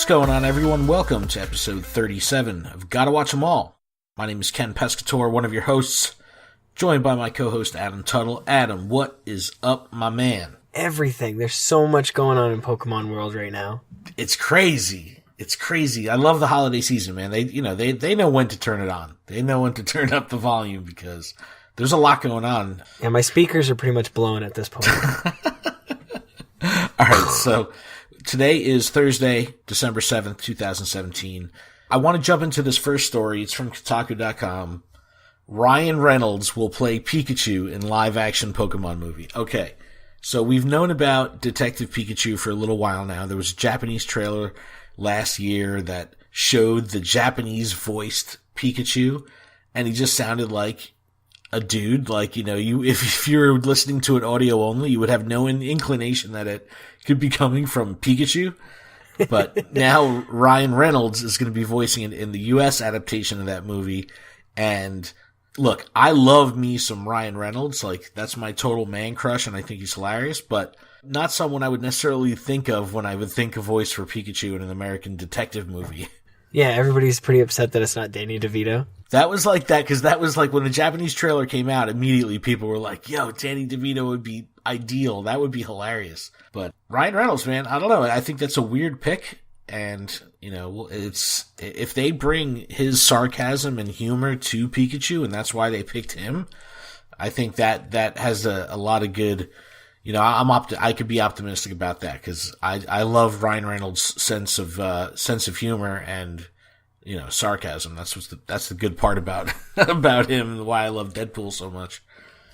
What's going on, everyone? Welcome to episode 37 of Gotta Watch 'Em All. My name is Ken Pescator, one of your hosts, joined by my co-host Adam Tuttle. Adam, what is up, my man? Everything. There's so much going on in Pokemon world right now. It's crazy. It's crazy. I love the holiday season, man. They know when to turn it on. They know when to turn up the volume because there's a lot going on. Yeah, my speakers are pretty much blown at this point. All right, so today is Thursday, December 7th, 2017. I want to jump into this first story. It's from Kotaku.com. Ryan Reynolds will play Pikachu in live-action Pokemon movie. Okay, so we've known about Detective Pikachu for a little while now. There was a Japanese trailer last year that showed the Japanese-voiced Pikachu, and he just sounded like a dude. Like, if you were listening to it audio only, you would have no inclination that it could be coming from Pikachu. But now Ryan Reynolds is going to be voicing it in the U.S. adaptation of that movie. And look, I love me some Ryan Reynolds. Like, that's my total man crush, and I think he's hilarious, but not someone I would necessarily think of when I would think a voice for Pikachu in an American detective movie. Yeah, everybody's pretty upset that it's not Danny DeVito. That was like that, because that was like when the Japanese trailer came out, immediately people were like, yo, Danny DeVito would be ideal. That would be hilarious. But Ryan Reynolds, man, I don't know. I think that's a weird pick. And, it's, if they bring his sarcasm and humor to Pikachu, and that's why they picked him, I think that has a lot of good, I could be optimistic about that, because I love Ryan Reynolds' sense of humor and, sarcasm. That's the good part about about him, and why I love Deadpool so much.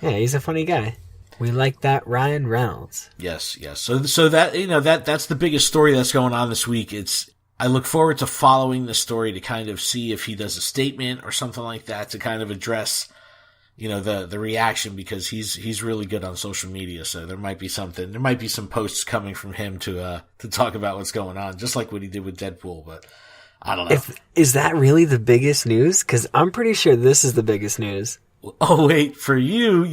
Yeah, he's a funny guy. We like that Ryan Reynolds. Yes. So that that's the biggest story that's going on this week. I look forward to following the story to kind of see if he does a statement or something like that to kind of address, the reaction, because he's really good on social media. So there might be some posts coming from him to talk about what's going on, just like what he did with Deadpool. But I don't know. Is that really the biggest news? Because I'm pretty sure this is the biggest news. Oh wait, for you.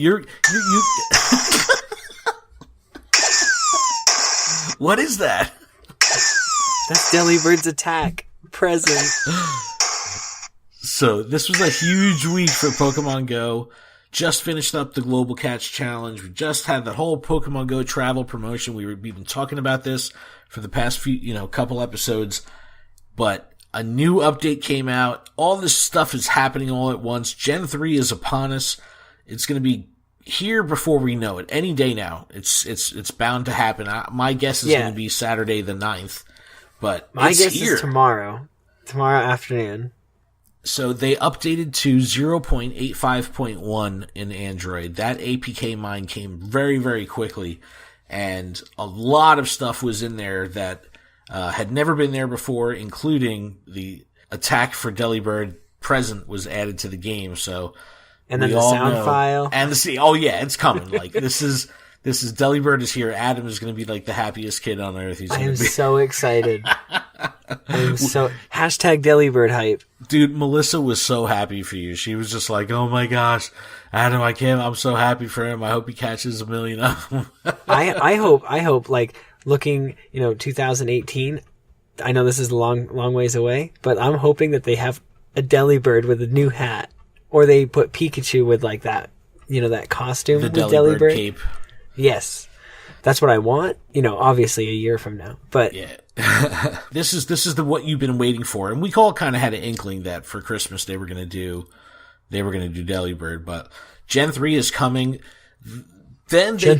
What is that? That's Delibird's attack present. So this was a huge week for Pokemon GO. Just finished up the Global Catch Challenge. We just had the whole Pokemon GO travel promotion. We've been talking about this for the past few, couple episodes, but a new update came out. All this stuff is happening all at once. Gen 3 is upon us. It's going to be here before we know it. Any day now. It's bound to happen. My guess is going to be Saturday the 9th. But my guess here. Is tomorrow afternoon. So they updated to 0.85.1 in Android. That APK mine came very, very quickly, and a lot of stuff was in there that had never been there before, including the attack for Delibird present was added to the game. So, and then the sound file and it's coming. Like this is Delibird is here. Adam is going to be like the happiest kid on earth. I am so excited. Hashtag Delibird hype. Dude, Melissa was so happy for you. She was just like, oh my gosh, Adam, I'm so happy for him. I hope he catches 1 million of them. I hope like looking, 2018. I know this is a long ways away, but I'm hoping that they have a Delibird with a new hat, or they put Pikachu with like that, that costume the with Delibird cape. Yes. That's what I want, obviously a year from now. But yeah. This is what you've been waiting for. And we all kind of had an inkling that for Christmas they were going to do Delibird, but Gen 3 is coming. Then they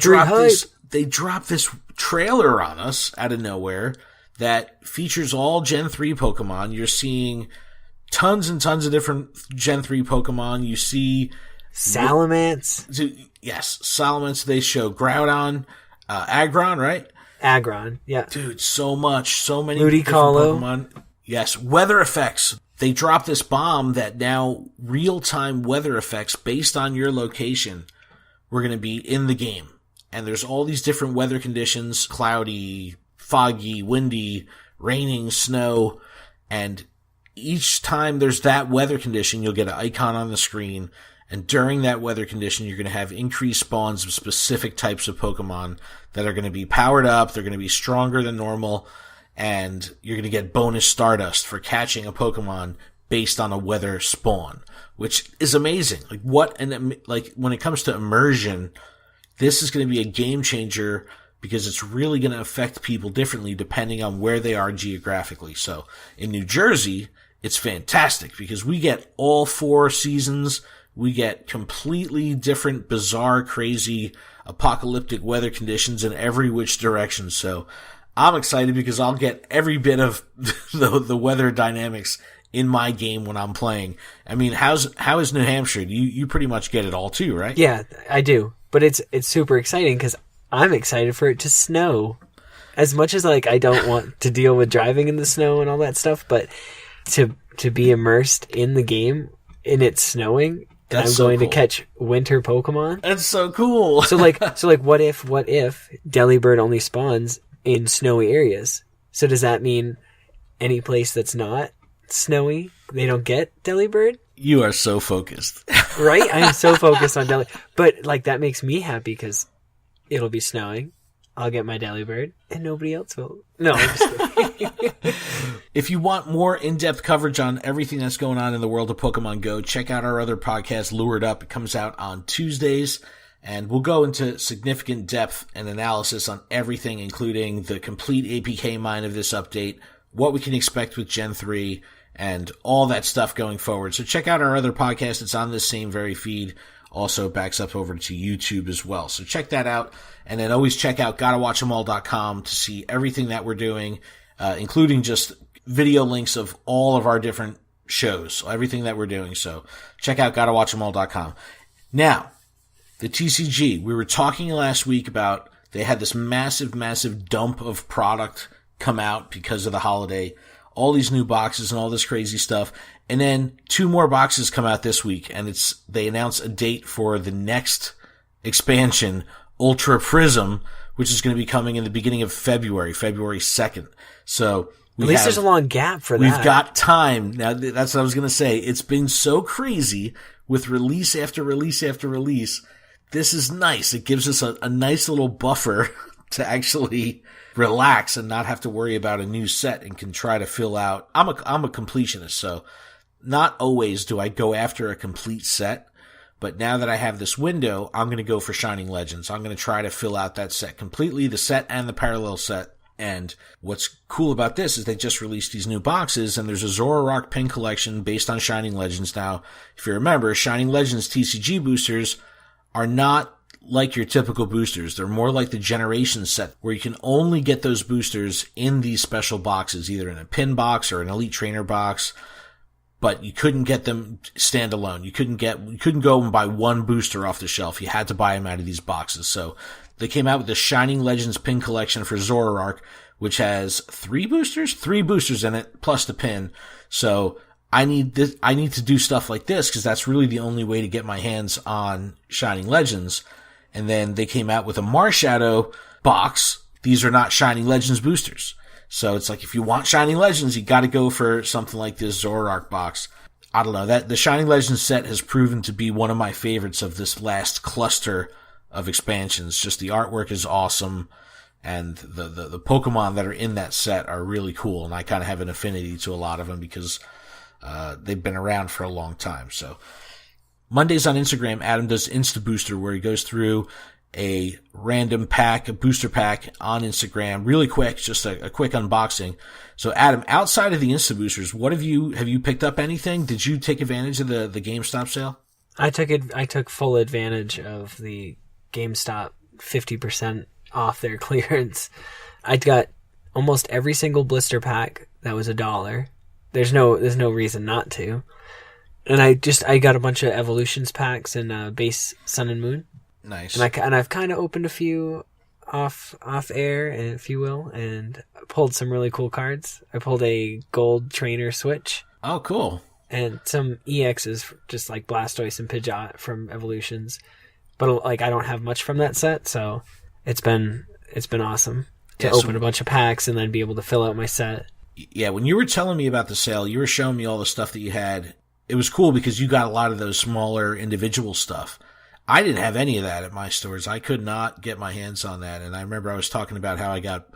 dropped this trailer on us out of nowhere that features all Gen 3 Pokemon. You're seeing tons and tons of different Gen 3 Pokemon. You see Salamence. Yes, Salamence. They show Groudon, Aggron, right? Aggron, yeah. Dude, so many Ludicolo. different Pokemon. Yes, weather effects. They dropped this bomb that now real-time weather effects based on your location were going to be in the game. And there's all these different weather conditions: cloudy, foggy, windy, raining, snow, and each time there's that weather condition, you'll get an icon on the screen. And during that weather condition, you're going to have increased spawns of specific types of Pokemon that are going to be powered up. They're going to be stronger than normal. and you're going to get bonus Stardust for catching a Pokemon based on a weather spawn, which is amazing. Like when it comes to immersion, this is going to be a game changer because it's really going to affect people differently depending on where they are geographically. So in New Jersey, it's fantastic because we get all 4 seasons. We get completely different, bizarre, crazy, apocalyptic weather conditions in every which direction. So I'm excited because I'll get every bit of the weather dynamics in my game when I'm playing. I mean, how is New Hampshire? You pretty much get it all too, right? Yeah, I do. But it's super exciting because I'm excited for it to snow. As much as like I don't want to deal with driving in the snow and all that stuff, but to be immersed in the game and it's snowing, and I'm going to catch winter Pokemon. That's so cool. so what if Delibird only spawns in snowy areas? So does that mean any place that's not snowy, they don't get Delibird? You are so focused. Right? I'm so focused on Delibird. But like that makes me happy because it'll be snowing. I'll get my Delibird and nobody else will. No, I'm just kidding. If you want more in-depth coverage on everything that's going on in the world of Pokemon Go, check out our other podcast, Lured Up. It comes out on Tuesdays, and we'll go into significant depth and analysis on everything, including the complete APK mine of this update, what we can expect with Gen 3, and all that stuff going forward. So check out our other podcast. It's on this same very feed. Also backs up over to YouTube as well. So check that out. And then always check out GottaWatchEmAll.com to see everything that we're doing, including just video links of all of our different shows, everything that we're doing. So check out GottaWatchEmAll.com. Now, the TCG. We were talking last week about they had this massive, massive dump of product come out because of the holiday. All these new boxes and all this crazy stuff. And then 2 more boxes come out this week, and they announce a date for the next expansion, Ultra Prism, which is going to be coming in the beginning of February 2nd. So at least there's a long gap for that. We've got time. Now, that's what I was going to say. It's been so crazy with release after release after release. This is nice. It gives us a nice little buffer to actually relax and not have to worry about a new set and can try to fill out. I'm a completionist, so not always do I go after a complete set, but now that I have this window, I'm going to go for Shining Legends. I'm going to try to fill out that set completely, the set and the parallel set. And what's cool about this is they just released these new boxes, and there's a Zoroark pin collection based on Shining Legends. Now, if you remember, Shining Legends TCG boosters are not like your typical boosters. They're more like the generation set where you can only get those boosters in these special boxes, either in a pin box or an elite trainer box, but you couldn't get them standalone. You couldn't go and buy one booster off the shelf. You had to buy them out of these boxes. So they came out with the Shining Legends pin collection for Zoroark, which has 3 boosters in it, plus the pin. So I need to do stuff like this because that's really the only way to get my hands on Shining Legends. And then they came out with a Marshadow box. These are not Shining Legends boosters. So it's like if you want Shining Legends, you got to go for something like this Zoroark box. I don't know, that the Shining Legends set has proven to be one of my favorites of this last cluster of expansions. Just the artwork is awesome, and the Pokemon that are in that set are really cool, and I kind of have an affinity to a lot of them because they've been around for a long time. So Mondays on Instagram, Adam does Insta Booster, where he goes through a random pack, a booster pack on Instagram, really quick, just a quick unboxing. So Adam, outside of the Insta Boosters, have you picked up anything? Did you take advantage of the GameStop sale? I took full advantage of the GameStop 50% off their clearance. I got almost every single blister pack that was $1. There's no reason not to. And I got a bunch of Evolutions packs and base Sun and Moon. Nice. And I've kind of opened a few off air, if you will, and pulled some really cool cards. I pulled a gold trainer switch. Oh, cool. And some EXs, just like Blastoise and Pidgeot from Evolutions. But like I don't have much from that set, so it's been awesome to open a bunch of packs and then be able to fill out my set. Yeah, when you were telling me about the sale, you were showing me all the stuff that you had. It was cool because you got a lot of those smaller individual stuff. I didn't have any of that at my stores. I could not get my hands on that. And I remember I was talking about how I got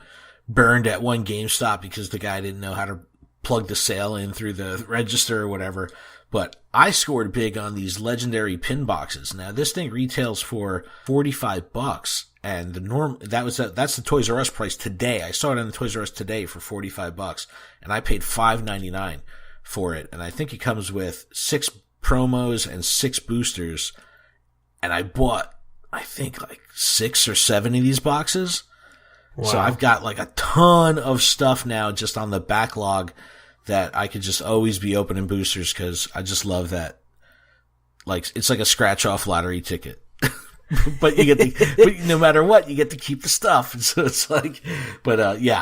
burned at one GameStop because the guy didn't know how to plug the sale in through the register or whatever. But I scored big on these legendary pin boxes. Now this thing retails for $45, and that's the Toys R Us price today. I saw it on the Toys R Us today for $45, and I paid $5.99 for it. And I think it comes with 6 promos and 6 boosters. And I bought, I think, like 6 or 7 of these boxes. Wow. So I've got like a ton of stuff now just on the backlog that I could just always be opening boosters, because I just love that. Like, it's like a scratch off lottery ticket. But you get but no matter what, you get to keep the stuff. And so it's like, but yeah,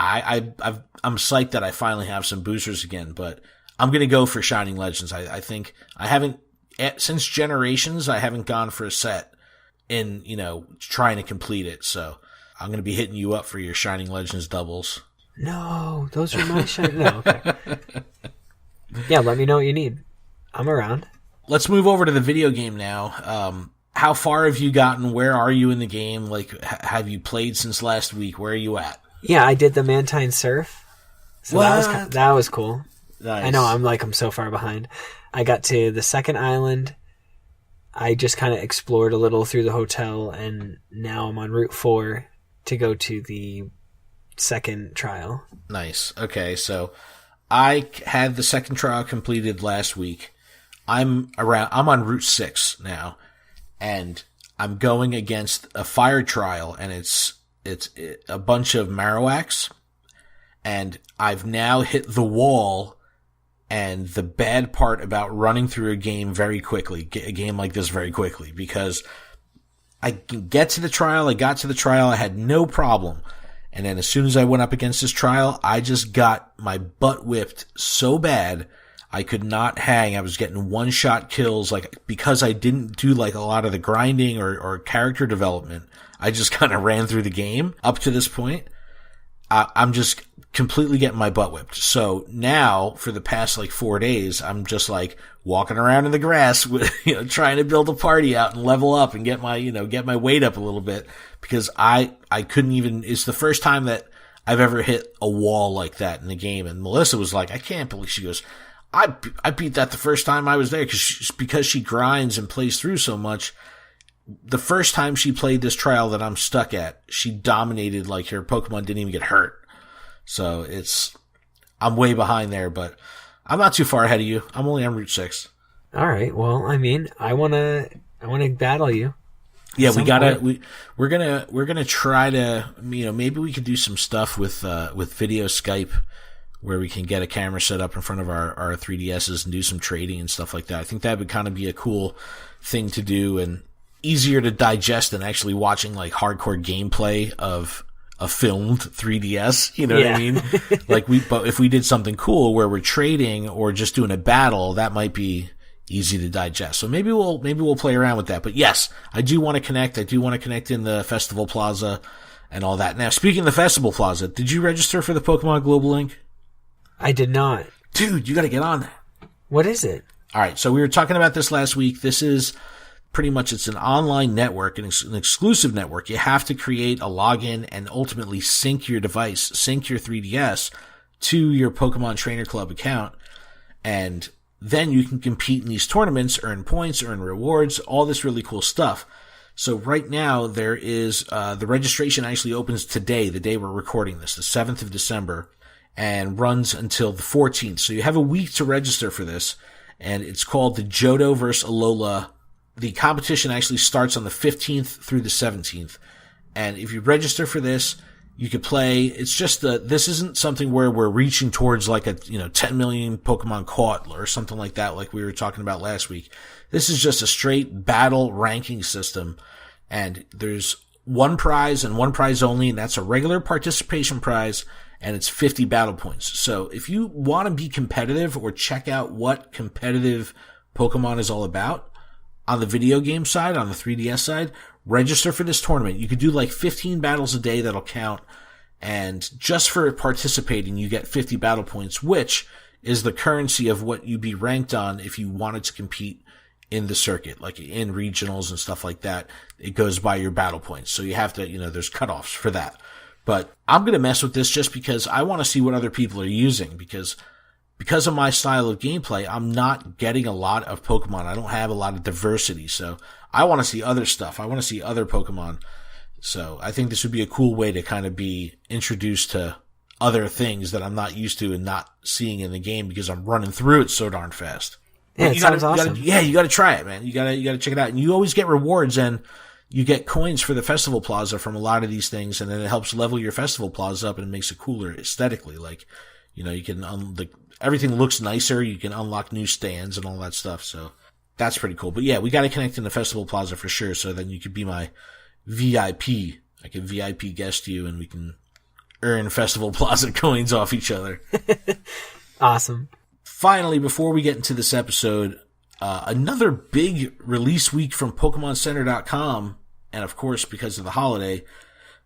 I'm psyched that I finally have some boosters again, but I'm going to go for Shining Legends. I think I haven't, since Generations, I haven't gone for a set in, trying to complete it. So I'm going to be hitting you up for your Shining Legends doubles. No, those are my Shining. No, okay. Yeah, let me know what you need. I'm around. Let's move over to the video game now. How far have you gotten? Where are you in the game? Like, have you played since last week? Where are you at? Yeah, I did the Mantine Surf. So that was cool. Nice. I know, I'm so far behind. I got to the second island. I just kind of explored a little through the hotel, and now I'm on Route 4 to go to the second trial. Nice. Okay, so I had the second trial completed last week. I'm on Route 6 now, and I'm going against a fire trial, and it's a bunch of Marowaks, and I've now hit the wall. And the bad part about running through a game very quickly, a game like this very quickly, because I can get to the trial, I had no problem. And then as soon as I went up against this trial, I just got my butt whipped so bad, I could not hang. I was getting one-shot kills, like, because I didn't do, like, a lot of the grinding or character development. I just kind of ran through the game up to this point. I'm just completely getting my butt whipped. So now, for the past like 4 days, I'm just like walking around in the grass with, trying to build a party out and level up and get my weight up a little bit, because I couldn't even, it's the first time that I've ever hit a wall like that in the game. And Melissa was like, I can't believe, she goes, I beat that the first time I was there, because she grinds and plays through so much. The first time she played this trial that I'm stuck at, she dominated, like, her Pokemon didn't even get hurt. So I'm way behind there, but I'm not too far ahead of you. I'm only on Route 6. All right. Well, I mean, I want to battle you. Yeah, we're gonna try to, maybe we could do some stuff with video Skype, where we can get a camera set up in front of our 3DSs and do some trading and stuff like that. I think that would kind of be a cool thing to do, and easier to digest than actually watching like hardcore gameplay of a filmed 3DS. You know what I mean? But if we did something cool where we're trading or just doing a battle, that might be easy to digest. So maybe we'll play around with that. But yes, I do want to connect. I do want to connect in the Festival Plaza and all that. Now, speaking of the Festival Plaza, did you register for the Pokemon Global Link? I did not. Dude, you got to get on that. What is it? All right. So we were talking about this last week. This is pretty much, it's an online network, an exclusive network. You have to create a login and ultimately sync your device, sync your 3DS to your Pokemon Trainer Club account. And then you can compete in these tournaments, earn points, earn rewards, all this really cool stuff. So right now there is, the registration actually opens today, the day we're recording this, the 7th of December, and runs until the 14th. So you have a week to register for this, and it's called the Johto vs. Alola. The competition actually starts on the 15th through the 17th. And if you register for this, you could play. It's just this isn't something where we're reaching towards like a, 10 million Pokemon caught or something like that, like we were talking about last week. This is just a straight battle ranking system. And there's one prize and one prize only, and that's a regular participation prize, and it's 50 battle points. So if you want to be competitive or check out what competitive Pokemon is all about, on the video game side, on the 3DS side, register for this tournament. You could do like 15 battles a day that'll count. And just for participating, you get 50 battle points, which is the currency of what you'd be ranked on if you wanted to compete in the circuit, like in regionals and stuff like that. It goes by your battle points. So you have to, there's cutoffs for that. But I'm going to mess with this just because I want to see what other people are using, because of my style of gameplay, I'm not getting a lot of Pokemon. I don't have a lot of diversity, so I want to see other stuff. I want to see other Pokemon. So I think this would be a cool way to kind of be introduced to other things that I'm not used to and not seeing in the game because I'm running through it so darn fast. Yeah, it sounds awesome. You gotta try it, man. You gotta check it out. And you always get rewards, and you get coins for the festival plaza from a lot of these things, and then it helps level your festival plaza up and it makes it cooler aesthetically. Like, you can, everything looks nicer. You can unlock new stands and all that stuff. So that's pretty cool. But yeah, we gotta connect in the festival plaza for sure. So then you could be my VIP. I can VIP guest you, and we can earn festival plaza coins off each other. Awesome. Finally, before we get into this episode, another big release week from PokemonCenter.com, and of course because of the holiday,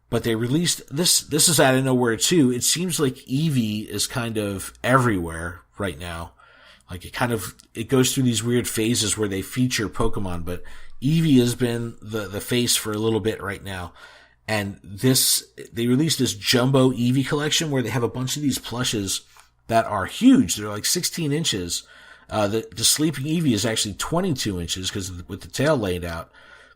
but they released this. This is out of nowhere too. It seems like Eevee is kind of everywhere right now. Like it goes through these weird phases where they feature Pokemon, but Eevee has been the face for a little bit right now. And they released this Jumbo Eevee collection where they have a bunch of these plushes that are huge. They're like 16 inches. The Sleeping Eevee is actually 22 inches with the tail laid out.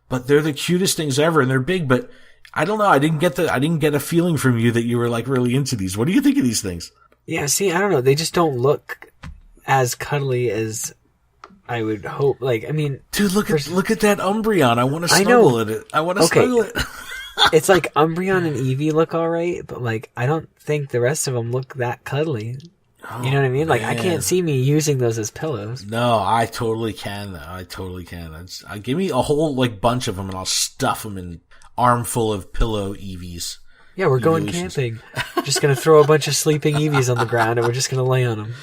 But they're the cutest things ever, and they're big, but I don't know. I didn't get a feeling from you that you were like really into these. What do you think of these things? Yeah, see, I don't know. They just don't look as cuddly as I would hope. Like, I mean, dude, look at that Umbreon. I want to snuggle at it. I want to snuggle it. It's like Umbreon and Eevee look alright, but like I don't think the rest of them look that cuddly. Oh, you know what I mean? Like, man. I can't see me using those as pillows. No, I totally can. Give me a whole bunch of them, and I'll stuff them in armful of pillow Eevees. Yeah, we're going camping. Just gonna throw a bunch of sleeping Eevees on the ground, and we're just gonna lay on them.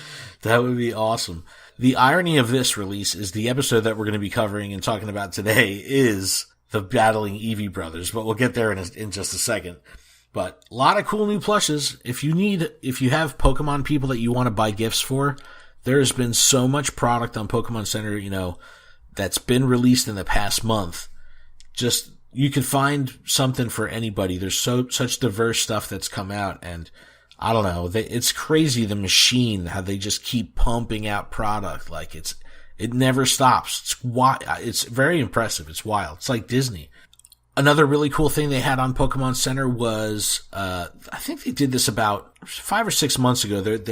That would be awesome. The irony of this release is the episode that we're going to be covering and talking about today is the Battling Eevee Brothers, but we'll get there in just a second. But a lot of cool new plushes. If you have Pokemon people that you want to buy gifts for, there's been so much product on Pokemon Center, that's been released in the past month. Just, you can find something for anybody. There's such diverse stuff that's come out, and I don't know, it's crazy, the machine, how they just keep pumping out product. Like, it never stops. It's very impressive. It's wild. It's like Disney. Another really cool thing they had on Pokemon Center was, I think they did this about 5 or 6 months ago. Let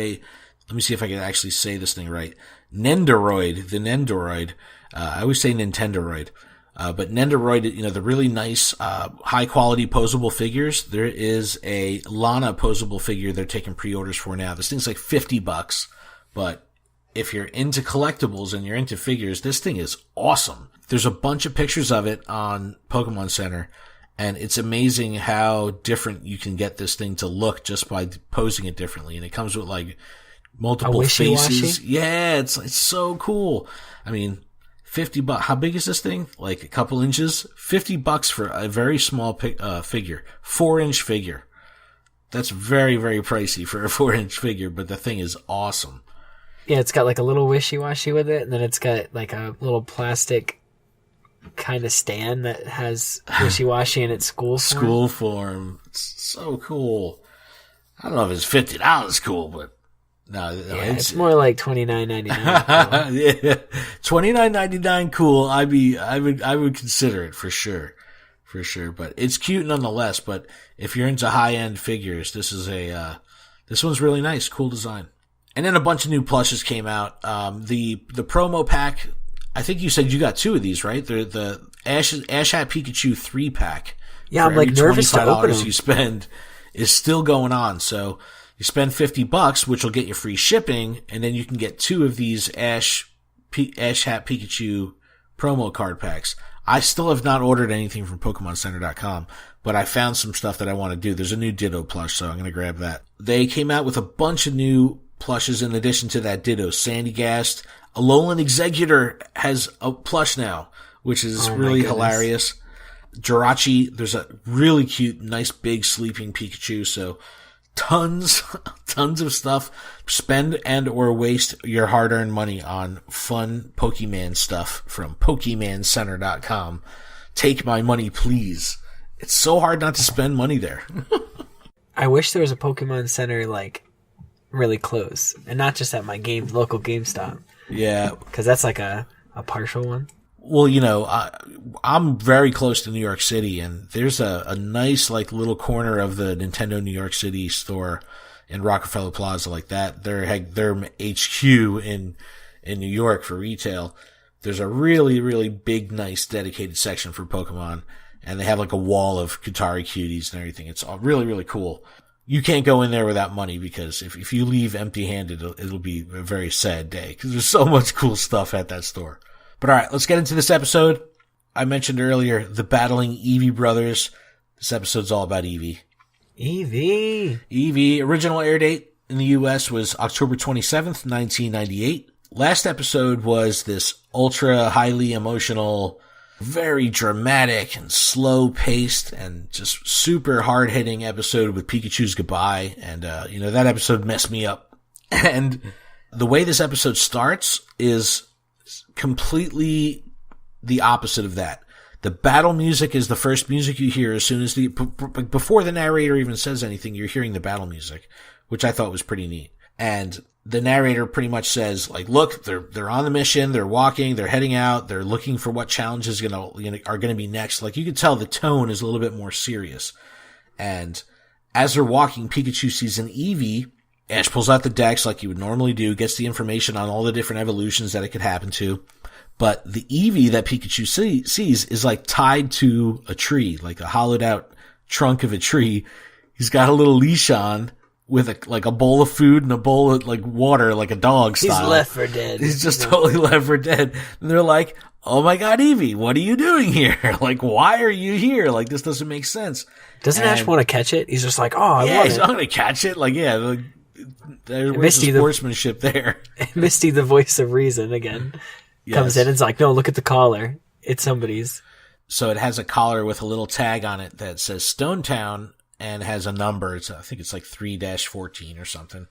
me see if I can actually say this thing right. Nendoroid, the Nendoroid. I always say Nintendoroid. But Nendoroid, the really nice, high quality posable figures. There is a Lana posable figure they're taking pre-orders for now. This thing's like $50, but if you're into collectibles and you're into figures, this thing is awesome. There's a bunch of pictures of it on Pokemon Center, and it's amazing how different you can get this thing to look just by posing it differently. And it comes with like multiple faces. Yeah, it's so cool. I mean, $50. How big is this thing? Like a couple inches? $50 for a very small figure. 4-inch figure. That's very, very pricey for a 4-inch figure, but the thing is awesome. Yeah, it's got like a little wishy-washy with it, and then it's got like a little plastic kind of stand that has wishy-washy in its school form. It's so cool. I don't know if it's $50 cool, but no, yeah, it's more like $29.99. Yeah, $29.99 cool. I would consider it for sure. But it's cute nonetheless. But if you're into high-end figures, this one's really nice, cool design. And then a bunch of new plushes came out. The promo pack, I think you said you got 2 of these, right? The Ash Hat Pikachu 3-pack. Yeah, I'm like nervous to open them. You spend is still going on. So you spend $50, which will get you free shipping, and then you can get 2 of these Ash Hat Pikachu promo card packs. I still have not ordered anything from PokemonCenter.com, but I found some stuff that I want to do. There's a new Ditto plush, so I'm going to grab that. They came out with a bunch of new plushes in addition to that Ditto. Sandygast, Alolan Executor has a plush now, which is really hilarious. Jirachi, there's a really cute, nice, big sleeping Pikachu, so tons of stuff. Spend and or waste your hard-earned money on fun Pokemon stuff from PokemonCenter.com. Take my money, please. It's so hard not to spend money there. I wish there was a Pokemon Center, like, really close. And not just at my local GameStop. Yeah. Because that's like a partial one. Well, I'm very close to New York City, and there's a nice, like, little corner of the Nintendo New York City store in Rockefeller Plaza like that. Their HQ in New York for retail. There's a really, really big, nice, dedicated section for Pokemon, and they have, like, a wall of Katari cuties and everything. It's all really, really cool. You can't go in there without money, because if you leave empty-handed, it'll be a very sad day, because there's so much cool stuff at that store. But all right, let's get into this episode. I mentioned earlier the Battling Eevee Brothers. This episode's all about Eevee. Eevee. Original air date in the U.S. was October 27th, 1998. Last episode was this ultra highly emotional, very dramatic and slow-paced and just super hard-hitting episode with Pikachu's goodbye. And, that episode messed me up. And the way this episode starts is completely the opposite of that. The battle music is the first music you hear as soon as before the narrator even says anything, you're hearing the battle music, which I thought was pretty neat. And the narrator pretty much says, like, look, they're on the mission, they're walking, they're heading out, they're looking for what challenges are gonna be next. Like, you could tell the tone is a little bit more serious. And as they're walking, Pikachu sees an Eevee. Ash pulls out the dex like you would normally do, gets the information on all the different evolutions that it could happen to. But the Eevee that Pikachu sees is, like, tied to a tree, like a hollowed out trunk of a tree. He's got a little leash on with a bowl of food and a bowl of, like, water, like a dog style. He's left for dead. He's just totally left for dead. And they're like, oh my god, Eevee, what are you doing here? Like, why are you here? Like, this doesn't make sense. Doesn't Ash want to catch it? He's just like, I want it. I'm going to catch it. Like, yeah, like, there's the sportsmanship there. Misty, the voice of reason again, comes in and is like, no, look at the collar. It's somebody's. So it has a collar with a little tag on it that says Stone Town and has a number. I think it's like 3-14 or something.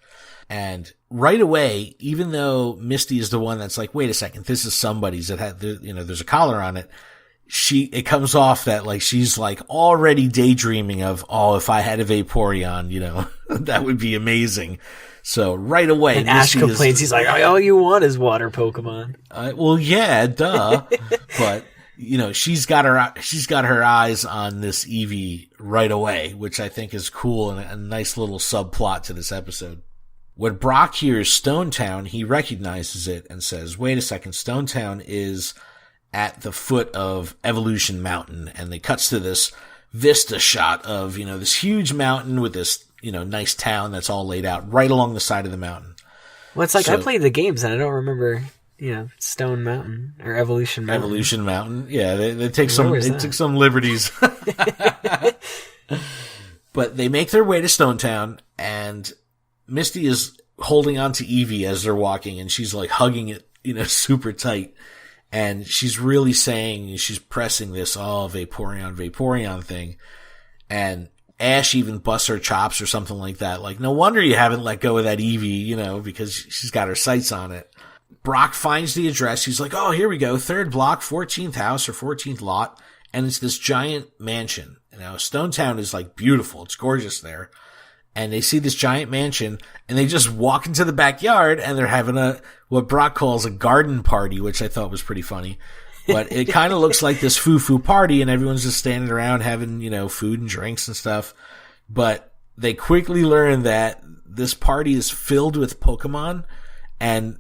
And right away, even though Misty is the one that's like, wait a second, this is somebody's that had, there's a collar on it. It comes off that, like, she's, like, already daydreaming of, if I had a Vaporeon, that would be amazing. So right away, and Ash complains. He's like, all you want is water Pokemon. Well, yeah, duh. But, she's got her eyes on this Eevee right away, which I think is cool and a nice little subplot to this episode. When Brock hears Stone Town, he recognizes it and says, wait a second, Stone Town is at the foot of Evolution Mountain, and they cuts to this vista shot of, this huge mountain with this, nice town that's all laid out right along the side of the mountain. Well, it's like, I played the games and I don't remember, Stone Mountain or Evolution Mountain. Evolution Mountain. Yeah, they took some liberties. But they make their way to Stone Town, and Misty is holding on to Eevee as they're walking, and she's, like, hugging it, super tight. And she's really saying, she's pressing this, Vaporeon thing. And Ash even busts her chops or something like that. Like, no wonder you haven't let go of that Eevee, because she's got her sights on it. Brock finds the address. He's like, here we go. 3rd block, 14th house or 14th lot. And it's this giant mansion. Stone Town is, like, beautiful. It's gorgeous there. And they see this giant mansion, and they just walk into the backyard, and they're having what Brock calls a garden party, which I thought was pretty funny. But it kind of looks like this foo-foo party, and everyone's just standing around having, food and drinks and stuff. But they quickly learn that this party is filled with Pokemon, and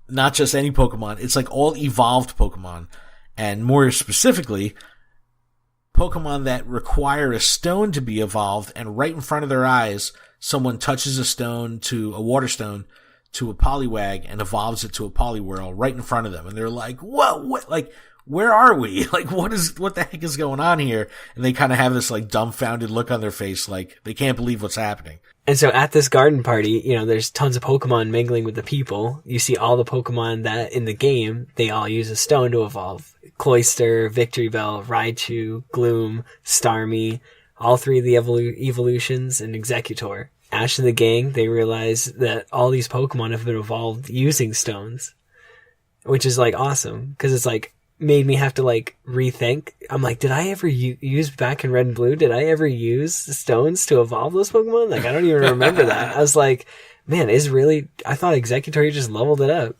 not just any Pokemon. It's like all evolved Pokemon. And more specifically, Pokemon that require a stone to be evolved, and right in front of their eyes, someone touches a water stone to a Poliwag and evolves it to a Poliwhirl right in front of them. And they're like, whoa, what, like, where are we? Like, what the heck is going on here? And they kind of have this, like, dumbfounded look on their face, like, they can't believe what's happening. And so at this garden party, there's tons of Pokemon mingling with the people. You see all the Pokemon that in the game, they all use a stone to evolve. Cloyster, Victreebel, Raichu, Gloom, Starmie, all 3 of the evolutions, and Executor. Ash and the gang, they realize that all these Pokemon have been evolved using stones, which is, like, awesome, because it's like, made me have to like rethink. I'm like, did I ever use back in Red and Blue? Did I ever use the stones to evolve those Pokemon? Like, I don't even remember that. I was like, man, I thought Executory just leveled it up.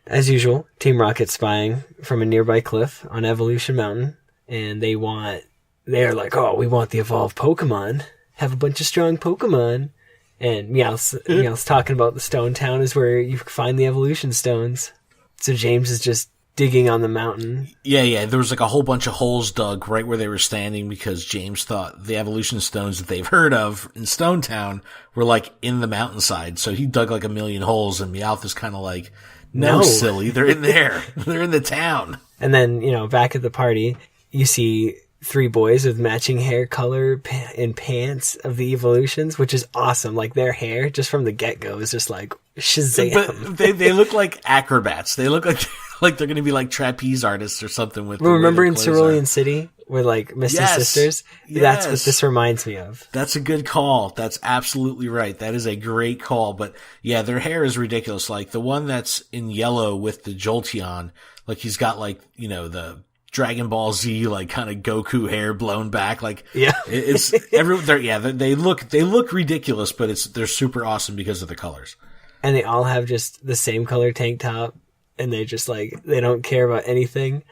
As usual, Team Rocket's spying from a nearby cliff on Evolution Mountain, and they're like, oh, we want the evolved Pokemon. Have a bunch of strong Pokemon. And Meowth's talking about the Stone Town is where you find the evolution stones. So James is just digging on the mountain. Yeah. There was like a whole bunch of holes dug right where they were standing because James thought the evolution stones that they've heard of in Stone Town were like in the mountainside. So he dug like a million holes, and Meowth is kind of like, no, silly, they're in there. They're in the town. And then, back at the party, you see 3 boys with matching hair color and pants of the evolutions, which is awesome. Like, their hair, just from the get-go, is just like, Shazam. But they look like acrobats. They look like they're going to be like trapeze artists or something with. Remember in Cerulean City with like Misty's sisters? Yes. That's what this reminds me of. That's a good call. That's absolutely right. That is a great call. But yeah, their hair is ridiculous. Like the one that's in yellow with the Jolteon, like he's got like, the Dragon Ball Z, like kind of Goku hair blown back. Like, yeah, they look ridiculous, but they're super awesome because of the colors. And they all have just the same color tank top, and they're just like, they don't care about anything.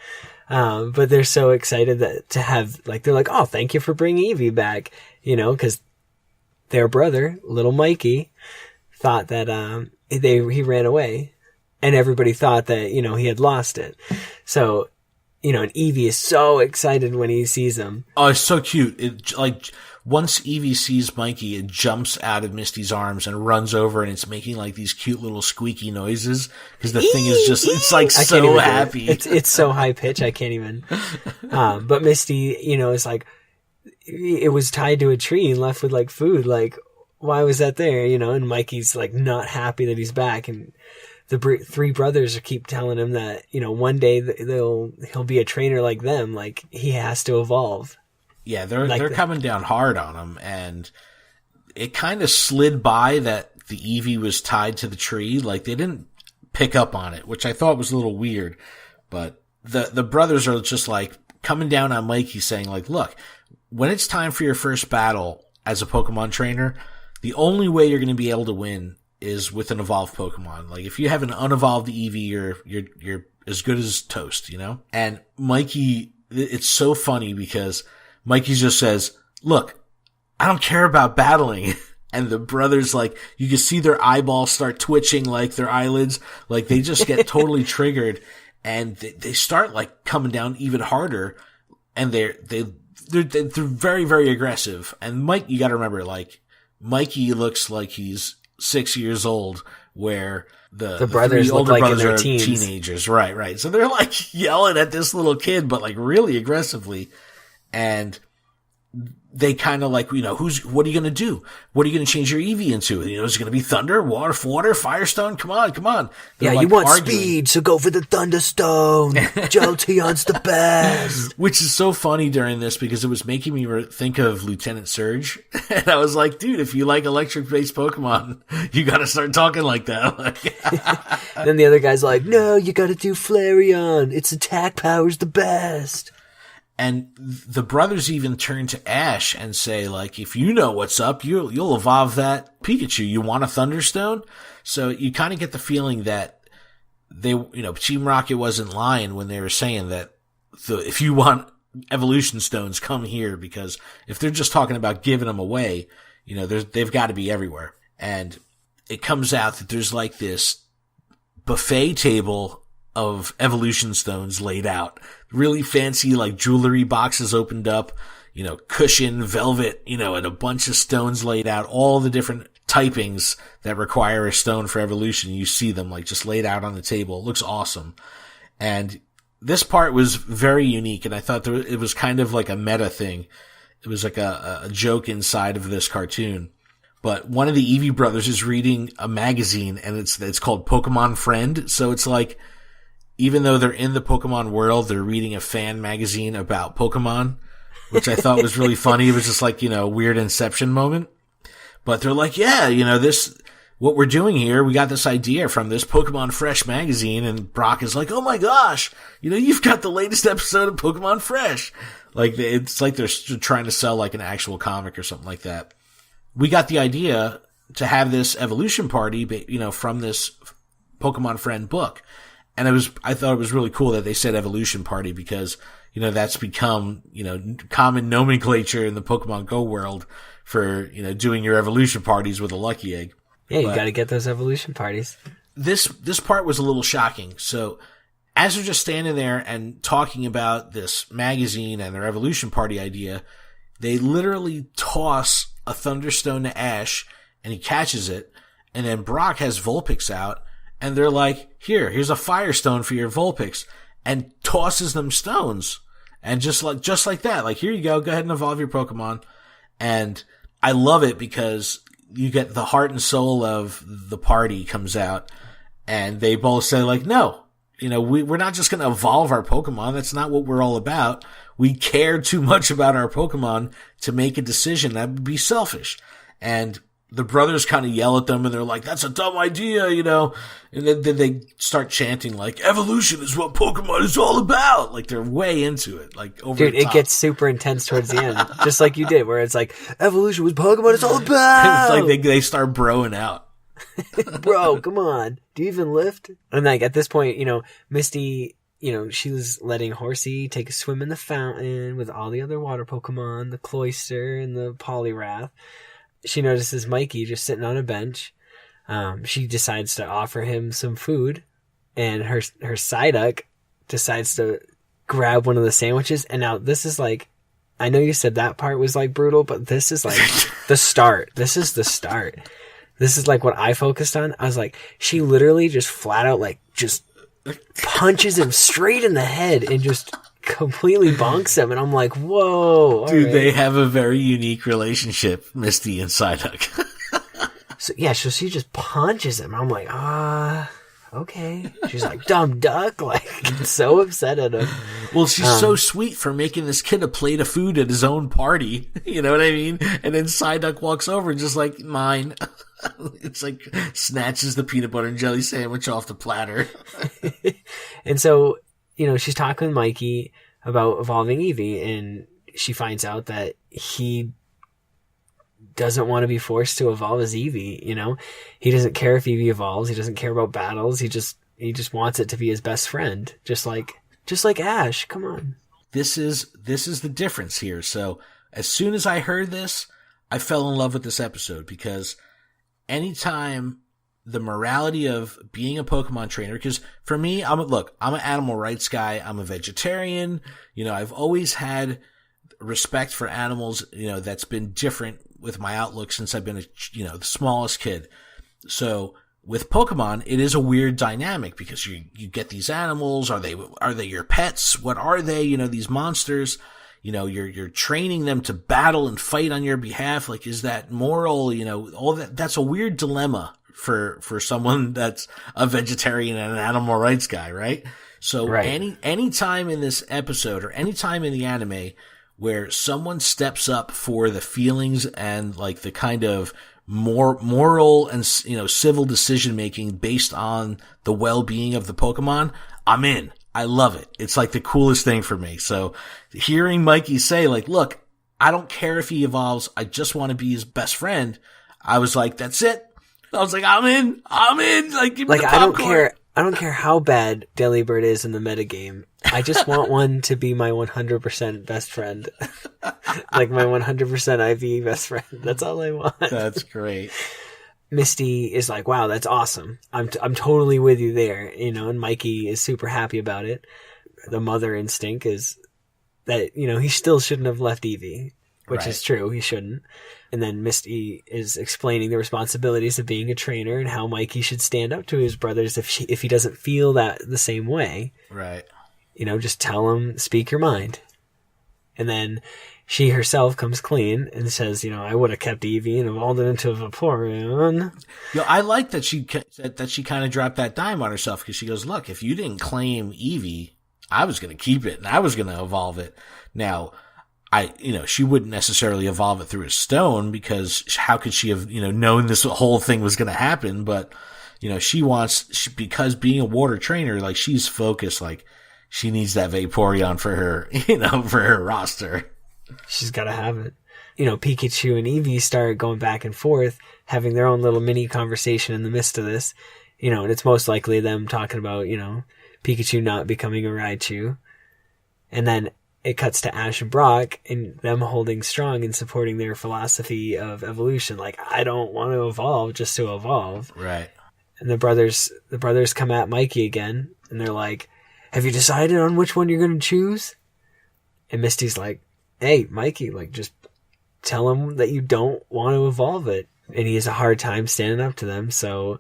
But they're so excited to have, like, they're like, oh, thank you for bringing Eevee back, because their brother, little Mikey, thought that, he ran away, and everybody thought that, he had lost it. So, and Eevee is so excited when he sees him. Oh, it's so cute. It, like, once Eevee sees Mikey, it jumps out of Misty's arms and runs over, and it's making like these cute little squeaky noises because the thing is just, it's like so happy. It's so high pitch, I can't even. But Misty, is like, it was tied to a tree and left with like food. Like, why was that there? And Mikey's like not happy that he's back, and the 3 brothers keep telling him that, one day he'll be a trainer like them. Like, he has to evolve. Yeah, they're coming down hard on him, and it kind of slid by that the Eevee was tied to the tree. Like, they didn't pick up on it, which I thought was a little weird. But the brothers are just like coming down on Mikey, saying like, look, when it's time for your first battle as a Pokemon trainer, the only way you're going to be able to win is with an evolved Pokemon. Like, if you have an unevolved Eevee, you're as good as toast, And Mikey, it's so funny because Mikey just says, look, I don't care about battling. And the brothers, like, you can see their eyeballs start twitching, like their eyelids, like they just get totally triggered, and they start like coming down even harder, and they're very, very aggressive. And Mike, you gotta remember, like, Mikey looks like he's 6 years old, where the brothers older look like brothers in their are teens. Teenagers. Right. So they're like yelling at this little kid, but like really aggressively. And they kind of like, what are you going to do? What are you going to change your Eevee into? Is it going to be thunder, water, firestone? Come on. They're yeah, like you want arguing. Speed, so go for the Thunderstone. Jolteon's the best. Which is so funny during this because it was making me think of Lieutenant Surge. And I was like, dude, if you like electric-based Pokemon, you got to start talking like that. Then the other guy's like, no, you got to do Flareon. Its attack power's the best. And the brothers even turn to Ash and say, like, if you know what's up, you'll evolve that Pikachu. You want a Thunderstone? So you kind of get the feeling that Team Rocket wasn't lying when they were saying that if you want evolution stones, come here, because if they're just talking about giving them away, they've got to be everywhere. And it comes out that there's like this buffet table of evolution stones laid out. Really fancy, like, jewelry boxes opened up, cushion, velvet, and a bunch of stones laid out, all the different typings that require a stone for evolution. You see them, like, just laid out on the table. It looks awesome. And this part was very unique, and I thought it was kind of like a meta thing. It was like a joke inside of this cartoon. But one of the Eevee brothers is reading a magazine, and it's called Pokemon Friend. So it's like, even though they're in the Pokemon world, they're reading a fan magazine about Pokemon, which I thought was really funny. It was just like, weird Inception moment. But they're like, yeah, what we're doing here, we got this idea from this Pokemon Fresh magazine, and Brock is like, oh my gosh, you've got the latest episode of Pokemon Fresh. Like, it's like they're trying to sell like an actual comic or something like that. We got the idea to have this evolution party, from this Pokemon Friend book. And I thought it was really cool that they said evolution party because, that's become, common nomenclature in the Pokemon Go world for, doing your evolution parties with a lucky egg. Yeah, you got to get those evolution parties. This part was a little shocking. So as they're just standing there and talking about this magazine and their evolution party idea, they literally toss a Thunderstone to Ash and he catches it. And then Brock has Vulpix out and they're like, here's a Firestone for your Vulpix, and tosses them stones. And just like that, like, here you go ahead and evolve your Pokemon. And I love it because you get the heart and soul of the party comes out, and they both say like, no, we're not just going to evolve our Pokemon. That's not what we're all about. We care too much about our Pokemon to make a decision. That would be selfish. And the brothers kind of yell at them and they're like, that's a dumb idea, and then they start chanting like, evolution is what Pokemon is all about. Like, they're way into it, like, over Dude, the top. It gets super intense towards the end, just like you did, where it's like, evolution was Pokemon is all about. It's like they start broing out. Bro, come on. Do you even lift? And like, at this point, Misty, she was letting Horsey take a swim in the fountain with all the other water Pokemon, the Cloyster and the Poliwrath. She notices Mikey just sitting on a bench. She decides to offer him some food, and her Psyduck decides to grab one of the sandwiches. And now this is like, I know you said that part was like brutal, but this is like the start. This is the start. This is like what I focused on. I was like, she literally just flat out like just punches him straight in the head and just completely bonks him. And I'm like, whoa. Dude, right. They have a very unique relationship, Misty and Psyduck. So she just punches him. I'm like, okay. She's like, dumb duck, like, so upset at him. Well, she's so sweet for making this kid a plate of food at his own party. You know what I mean? And then Psyduck walks over and just like, mine. It's like, snatches the peanut butter and jelly sandwich off the platter. And so, she's talking with Mikey about evolving Eevee, and she finds out that he doesn't want to be forced to evolve as Eevee. He doesn't care if Eevee evolves. He doesn't care about battles. He just wants it to be his best friend. Just like Ash. Come on. This is the difference here. So as soon as I heard this, I fell in love with this episode, because anytime the morality of being a Pokemon trainer, because for me, I'm an animal rights guy. I'm a vegetarian. I've always had respect for animals, that's been different with my outlook since I've been the smallest kid. So with Pokemon, it is a weird dynamic because you get these animals. Are they your pets? What are they? These monsters, you're training them to battle and fight on your behalf. Like, is that moral? All that's a weird dilemma for someone that's a vegetarian and an animal rights guy, right? So right. Any time in this episode or any time in the anime where someone steps up for the feelings and like the kind of moral and, civil decision making based on the well-being of the Pokemon, I'm in. I love it. It's like the coolest thing for me. So hearing Mikey say like, look, I don't care if he evolves. I just want to be his best friend. I was like, that's it. I was like, I'm in. Like, give me the popcorn. I don't care how bad Delibird is in the metagame. I just want one to be my 100% best friend. Like my 100% IV best friend. That's all I want. That's great. Misty is like, wow, that's awesome. I'm totally with you there, and Mikey is super happy about it. The mother instinct is that, he still shouldn't have left Eevee, which is true. He shouldn't. And then Misty is explaining the responsibilities of being a trainer and how Mikey should stand up to his brothers if he doesn't feel that the same way. Right. Just tell him, speak your mind. And then she herself comes clean and says, I would have kept Eevee and evolved it into a Vaporeon. I like that she kind of dropped that dime on herself, because she goes, look, if you didn't claim Eevee, I was going to keep it and I was going to evolve it. Now, she wouldn't necessarily evolve it through a stone because how could she have, known this whole thing was going to happen? But, because being a water trainer, like she's focused, like she needs that Vaporeon for her, for her roster. She's got to have it. Pikachu and Eevee start going back and forth, having their own little mini conversation in the midst of this, and it's most likely them talking about, Pikachu not becoming a Raichu. And then it cuts to Ash and Brock and them holding strong and supporting their philosophy of evolution. Like, I don't want to evolve just to evolve. Right. And the brothers come at Mikey again and they're like, have you decided on which one you're going to choose? And Misty's like, hey, Mikey, like, just tell him that you don't want to evolve it. And he has a hard time standing up to them. So,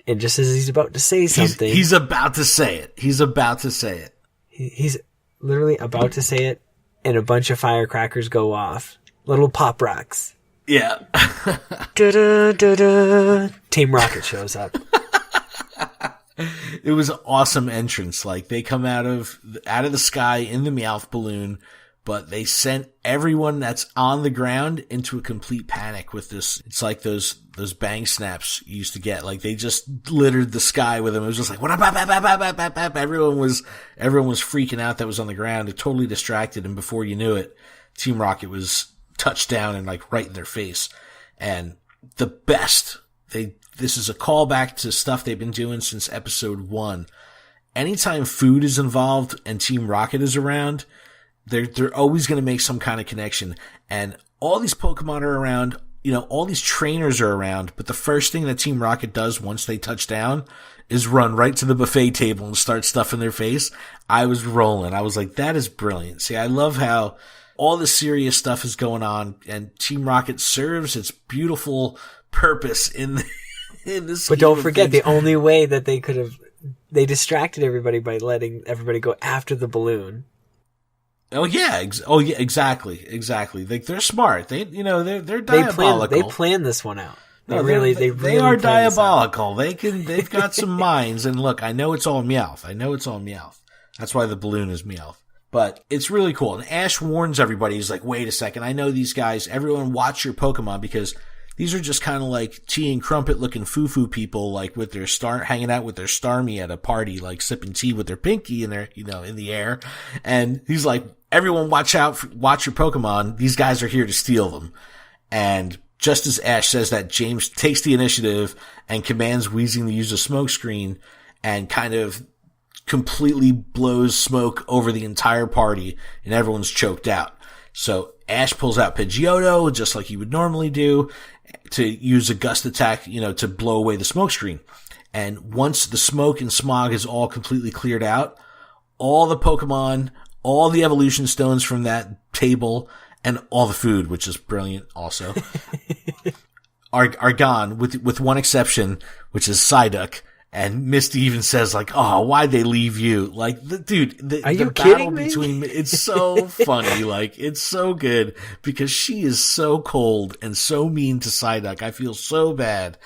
and just as he's about to say something, he's about to say it. He's about to say it. He's literally about to say it, and a bunch of firecrackers go off. Little pop rocks. Yeah. Da-da-da-da. Team Rocket shows up. It was an awesome entrance. Like, they come out of the sky in the Meowth balloon, but they sent everyone that's on the ground into a complete panic with this. It's like those bang snaps you used to get. Like, they just littered the sky with them. It was just like, what up? Everyone was freaking out that was on the ground. It totally distracted. And before you knew it, Team Rocket was touched down and like right in their face. And the best, this is a callback to stuff they've been doing since episode 1. Anytime food is involved and Team Rocket is around, they're always going to make some kind of connection. And all these Pokemon are around, all these trainers are around, but the first thing that Team Rocket does once they touch down is run right to the buffet table and start stuffing their face. I was rolling. I was like, that is brilliant. See, I love how all the serious stuff is going on and Team Rocket serves its beautiful purpose in this. But don't forget, the only way that they distracted everybody by letting everybody go after the balloon. Oh yeah, exactly. Like, they're smart. They're diabolical. They planned this one out. They are diabolical. They've got some minds. And look, I know it's all Meowth. That's why the balloon is Meowth. But it's really cool. And Ash warns everybody. He's like, wait a second. I know these guys. Everyone watch your Pokemon because these are just kind of like tea and crumpet looking foo-foo people, like with their hanging out with their Starmie at a party, like sipping tea with their pinky in their, in the air. And he's like, everyone watch your Pokemon. These guys are here to steal them. And just as Ash says that, James takes the initiative and commands Weezing to use a smoke screen and kind of completely blows smoke over the entire party and everyone's choked out. So Ash pulls out Pidgeotto just like he would normally do to use a gust attack, to blow away the smoke screen. And once the smoke and smog is all completely cleared out, all the Pokemon, all the evolution stones from that table, and all the food, which is brilliant also, are gone with one exception, which is Psyduck. And Misty even says, like, oh, why'd they leave you? Like, the battle between, it's so funny. Like, it's so good because she is so cold and so mean to Psyduck. I feel so bad,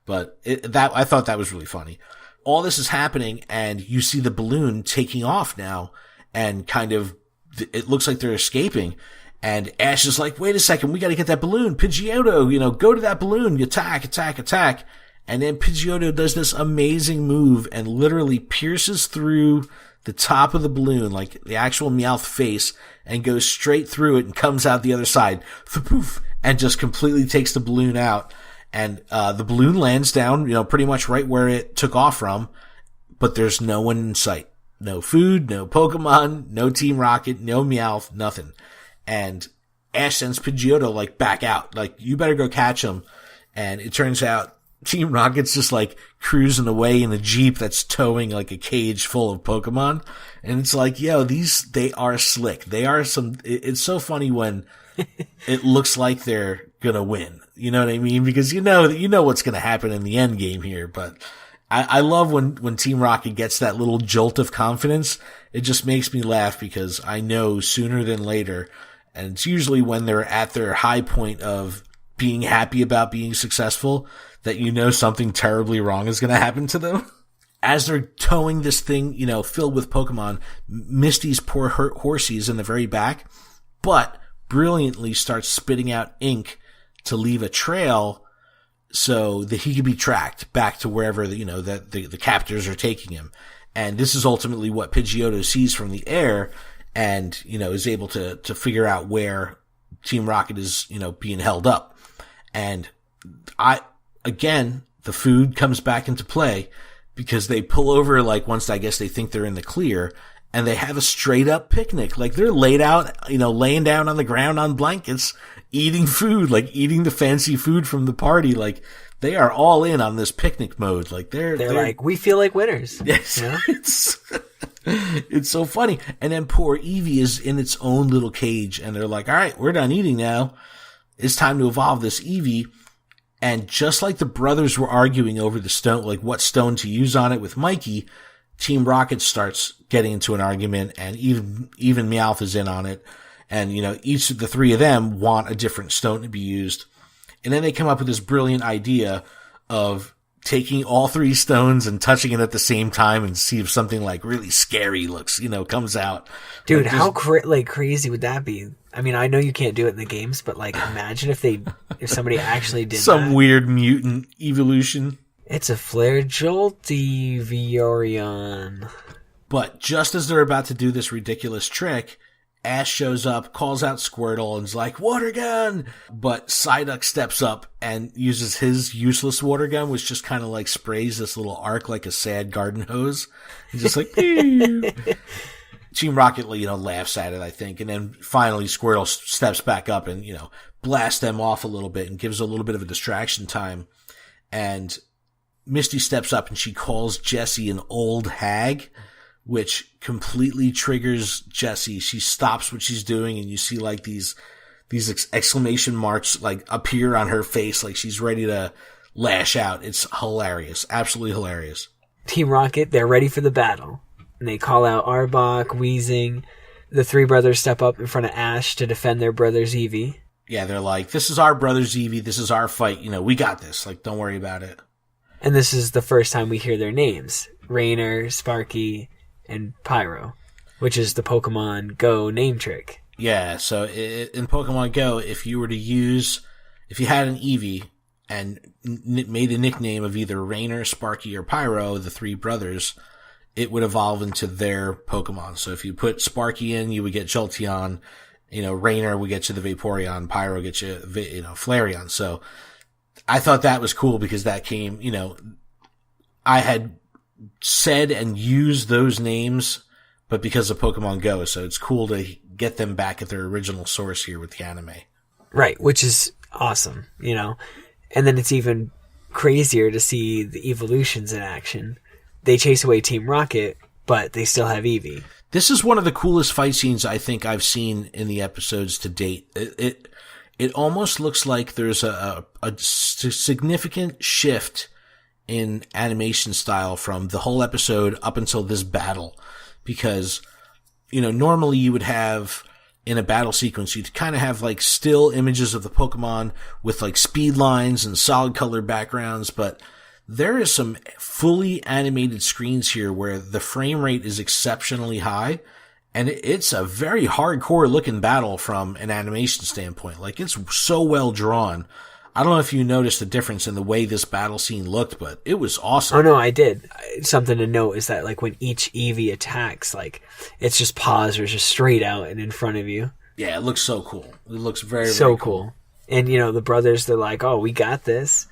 but I thought that was really funny. All this is happening and you see the balloon taking off now and kind of, it looks like they're escaping. And Ash is like, wait a second, we gotta get that balloon. Pidgeotto, go to that balloon, attack. And then Pidgeotto does this amazing move and literally pierces through the top of the balloon, like the actual Meowth face, and goes straight through it and comes out the other side, poof, and just completely takes the balloon out. And the balloon lands down, pretty much right where it took off from, but there's no one in sight. No food, no Pokemon, no Team Rocket, no Meowth, nothing. And Ash sends Pidgeotto, like, back out. Like, you better go catch him. And it turns out Team Rocket's just like cruising away in a Jeep that's towing like a cage full of Pokemon. And it's like, yo, they are slick. It's so funny when it looks like they're gonna win. You know what I mean? Because you know what's gonna happen in the end game here. But I love when Team Rocket gets that little jolt of confidence. It just makes me laugh because I know sooner than later, and it's usually when they're at their high point of being happy about being successful, that something terribly wrong is going to happen to them. As they're towing this thing, filled with Pokemon, Misty's poor hurt horsey is in the very back. but brilliantly starts spitting out ink to leave a trail so that he can be tracked back to wherever the captors are taking him. And this is ultimately what Pidgeotto sees from the air, and is able to figure out where Team Rocket is being held up. And the food comes back into play because they pull over once I guess they think they're in the clear, and they have a straight up picnic. Like they're laying down on the ground on blankets, eating food, eating the fancy food from the party. Like they are all in on this picnic mode. Like they're like, we feel like winners. Yes. It's so funny. And then poor Eevee is in its own little cage, and they're like, all right, we're done eating now. It's time to evolve this Eevee. And just like the brothers were arguing over the stone, what stone to use on it with Mikey, Team Rocket starts getting into an argument, and even Meowth is in on it. And, each of the three of them want a different stone to be used. And then they come up with this brilliant idea of taking all three stones and touching it at the same time and see if something really scary comes out. Dude, how crazy would that be? I mean, I know you can't do it in the games, but imagine if somebody actually did some weird mutant evolution. It's a Flare Jolty Viorion. But just as they're about to do this ridiculous trick, Ash shows up, calls out Squirtle, and is like, water gun! But Psyduck steps up and uses his useless water gun, which just kind of sprays this little arc like a sad garden hose. He's just like, Team Rocket, laughs at it, I think. And then finally Squirtle steps back up and, blasts them off a little bit and gives a little bit of a distraction time. And Misty steps up and she calls Jessie an old hag, which completely triggers Jessie. She stops what she's doing, and you see these exclamation marks appear on her face, like she's ready to lash out. It's hilarious. Absolutely hilarious. Team Rocket, they're ready for the battle. And they call out Arbok, Weezing. The three brothers step up in front of Ash to defend their brother's Eevee. Yeah, they're like, this is our brother's Eevee. This is our fight. We got this. Don't worry about it. And this is the first time we hear their names. Rainer, Sparky, and Pyro, which is the Pokemon GO name trick. Yeah, so in Pokemon GO, if you had an Eevee and made a nickname of either Rainer, Sparky, or Pyro, the three brothers, it would evolve into their Pokemon. So if you put Sparky in, you would get Jolteon. Rainer would get you the Vaporeon. Pyro get you, Flareon. So I thought that was cool because that came, I had said and used those names, but because of Pokemon GO, so it's cool to get them back at their original source here with the anime. Right, which is awesome, And then it's even crazier to see the evolutions in action. They chase away Team Rocket, but they still have Eevee. This is one of the coolest fight scenes I think I've seen in the episodes to date. It almost looks like there's a significant shift in animation style from the whole episode up until this battle. Because, normally you would have, in a battle sequence, you'd kind of have still images of the Pokemon with speed lines and solid color backgrounds, but there is some fully animated screens here where the frame rate is exceptionally high, and it's a very hardcore looking battle from an animation standpoint. It's so well drawn. I don't know if you noticed the difference in the way this battle scene looked, but it was awesome. Oh, no, I did. Something to note is that, when each Eevee attacks, it's just paws or just straight out and in front of you. Yeah, it looks so cool. It looks very, so very cool. And, the brothers, they're like, oh, we got this.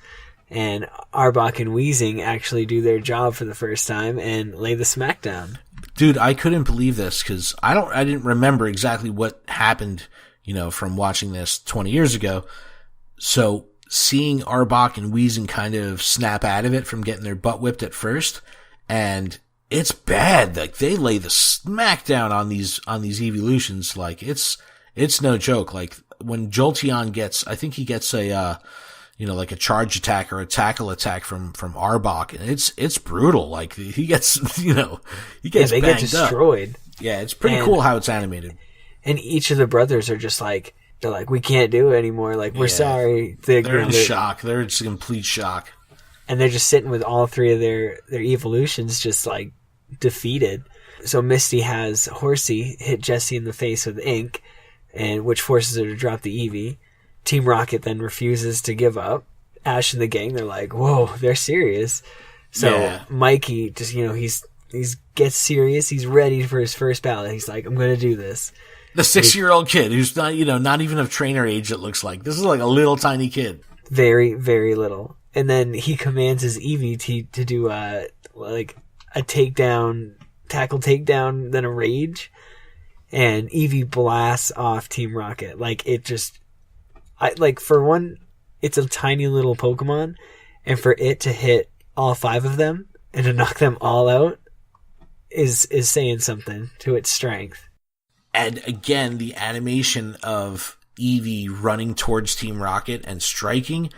And Arbok and Weezing actually do their job for the first time and lay the smackdown. Dude, I couldn't believe this because I didn't remember exactly what happened, from watching this 20 years ago. So seeing Arbok and Weezing kind of snap out of it from getting their butt whipped at first, and it's bad. They lay the smackdown on these evolutions. It's no joke. When Jolteon gets, I think he gets a charge attack or a tackle attack from Arbok, and it's brutal. He gets, he gets they banged get destroyed. Up. Yeah, it's pretty cool how it's animated. And each of the brothers are just they're like, we can't do it anymore. We're sorry. They're in shock. They're in complete shock. And they're just sitting with all three of their evolutions just defeated. So Misty has Horsey hit Jessie in the face with ink, and which forces her to drop the Eevee. Team Rocket then refuses to give up. Ash and the gang, they're like, whoa, they're serious. So Mikey just, he's gets serious. He's ready for his first battle. He's like, I'm going to do this. The 6-year-old kid who's not, not even of trainer age, it looks like. This is like a little tiny kid. Very, very little. And then he commands his Eevee to do a takedown, tackle takedown, then a rage. And Eevee blasts off Team Rocket. For one, it's a tiny little Pokemon. And for it to hit all 5 of them and to knock them all out is saying something to its strength. And again, the animation of Eevee running towards Team Rocket and striking,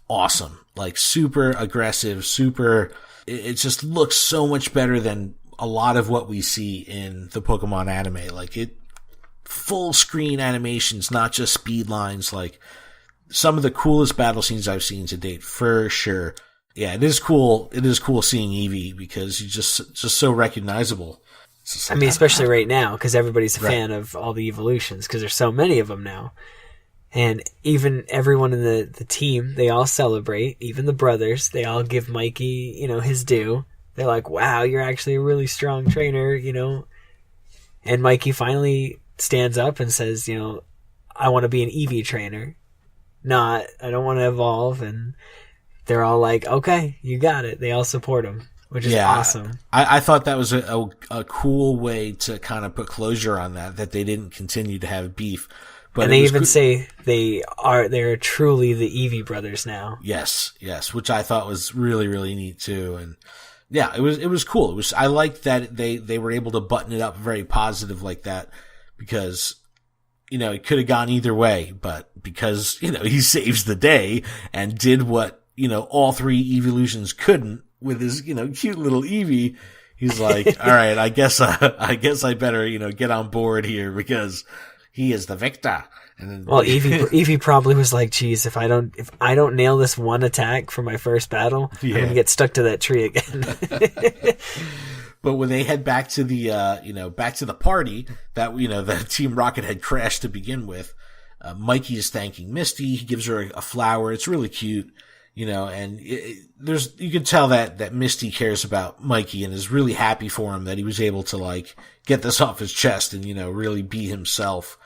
awesome. Like super aggressive, it just looks so much better than a lot of what we see in the Pokemon anime. Like full screen animations, not just speed lines, like some of the coolest battle scenes I've seen to date, for sure. Yeah, it is cool. It is cool seeing Eevee because he's just so recognizable. Especially right now, because everybody's a fan of all the evolutions, because there's so many of them now. And even everyone in the team, they all celebrate. Even the brothers, they all give Mikey, his due. They're like, wow, you're actually a really strong trainer, And Mikey finally stands up and says, I want to be an Eevee trainer. I don't want to evolve. And they're all like, okay, you got it. They all support him, which is awesome. I thought that was a cool way to kind of put closure on that they didn't continue to have beef. But and they even say they're truly the Eevee brothers now. Yes, which I thought was really, really neat too. And yeah, it was cool. I liked that they were able to button it up very positive like that, because it could have gone either way, but because he saves the day and did what all 3 evolutions couldn't with his cute little Eevee. He's like, all right, I guess I better get on board here because he is the victor. And then, Eevee probably was like, geez, if I don't nail this one attack for my first battle, I'm gonna get stuck to that tree again. But when they head back to the back to the party that the Team Rocket had crashed to begin with, Mikey is thanking Misty. He gives her a flower. It's really cute. And you can tell that Misty cares about Mikey and is really happy for him that he was able to get this off his chest and, really be himself.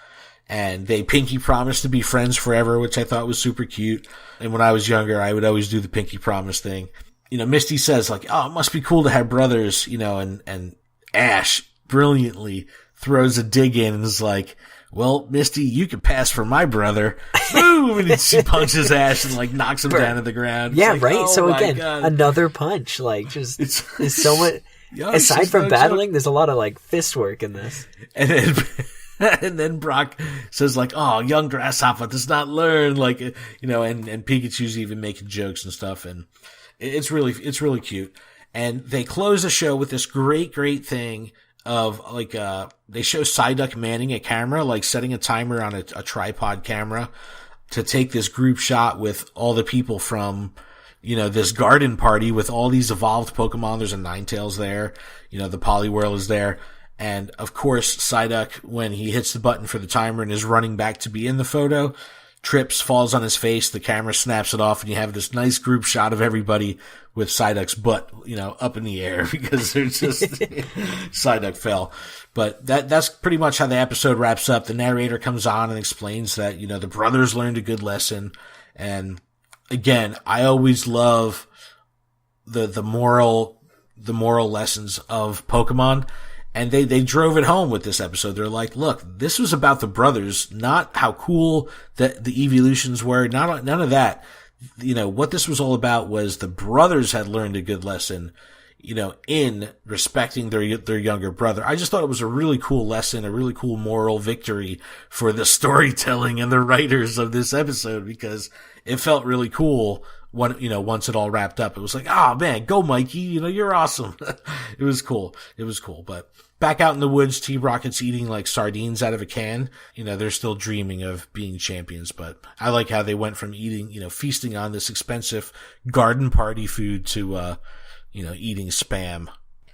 And they pinky promise to be friends forever, which I thought was super cute. And when I was younger, I would always do the pinky promise thing. Misty says oh, it must be cool to have brothers, and Ash brilliantly throws a dig in and is like, well, Misty, you can pass for my brother. Boom! And she punches Ash and knocks him down to the ground. Yeah, right. Oh, so again, another punch. It's so much. Aside from battling, there's a lot of fist work in this. And then Brock says oh, young grasshopper does not learn, and Pikachu's even making jokes and stuff, and it's really cute. And they close the show with this great thing of they show Psyduck manning a camera, setting a timer on a tripod camera to take this group shot with all the people from, this garden party with all these evolved Pokemon. There's a Ninetales there, the Poliwhirl is there. And of course, Psyduck, when he hits the button for the timer and is running back to be in the photo, trips, falls on his face, the camera snaps it off, and you have this nice group shot of everybody with Psyduck's butt, up in the air because they're just, Psyduck fell. But that's pretty much how the episode wraps up. The narrator comes on and explains that, the brothers learned a good lesson. And again, I always love the moral lessons of Pokemon. And they drove it home with this episode. They're like, look, this was about the brothers, not how cool the evolutions were, none of that. What this was all about was the brothers had learned a good lesson, in respecting their younger brother. I just thought it was a really cool lesson, a really cool moral victory for the storytelling and the writers of this episode, because it felt really cool when, once it all wrapped up. It was like, oh man, go Mikey, you're awesome. It was cool. But back out in the woods, Team Rocket's eating sardines out of a can. They're still dreaming of being champions, but I like how they went from eating, feasting on this expensive garden party food to, eating Spam.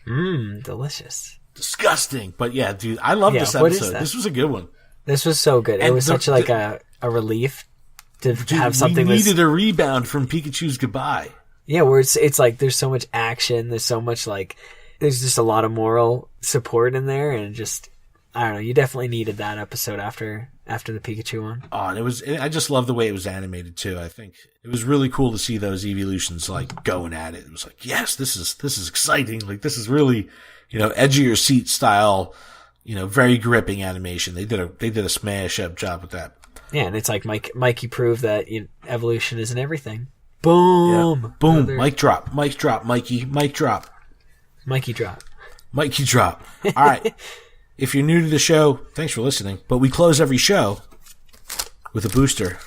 Delicious. Disgusting. But yeah, dude, I love this episode. This was a good one. This was so good. It was such like a relief to have something. We needed a rebound from Pikachu's goodbye. Yeah, where it's like there's so much action. There's so much like there's just a lot of moral support in there, and just I don't know. You definitely needed that episode after the Pikachu one. Oh, and I just love the way it was animated too. I think it was really cool to see those evolutions like going at it. It was like, yes, this is exciting. Like this is really, edge of your seat style, very gripping animation. They did a smash up job with that. Yeah, and it's like Mikey proved that evolution isn't everything. Boom, yeah. Boom, brother. mic drop, Mikey, mic drop, Mikey drop, Mikey drop. All right. If you're new to the show, thanks for listening. But we close every show with a booster.